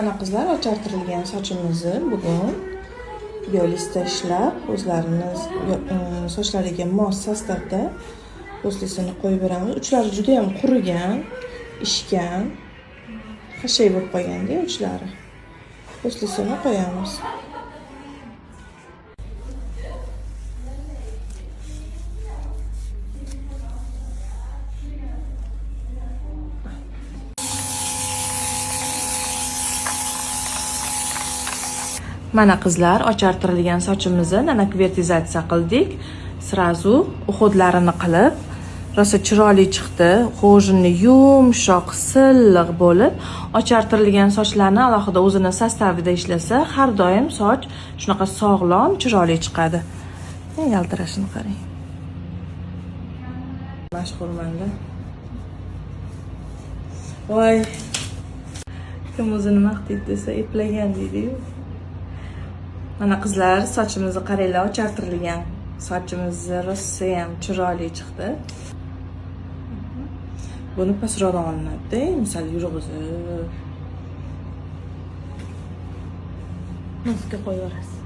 Mana qizlar, ochartirilgan sochimizni bugun biolisda ishlab, o'zlarimiz sochlariga mos sostavda poslisini qo'yib beramiz. Uchlari juda ham qurigan, ishgan, hashay bo'lib qolganda uchlari. Poslisini qo'yamiz. Mana qizlar, ochartirilgan sochimizni nanokvertizatsiya qildik. Srazu uxudlarini qilib, rosa chiroyli chiqdi. Xo'jini yumshoq, silliq bo'lib, ochartirilgan sochlarni alohida o'zini sostavida ishlasa, har doim soch shunaqa sog'lom, chiroyli chiqadi. Yaltirashini qarang. Mashhurmanda. Voy. Kim o'zini maqtaydi desa, eplagan deydi-yu. Mana qizlar, sochimizni qaranglar, ochartirilgan sochimiz rosa ham chiroyli chiqdi. Buni pastroqdan olinadi, misol yurg'izib. Nosga qo'yaverasiz.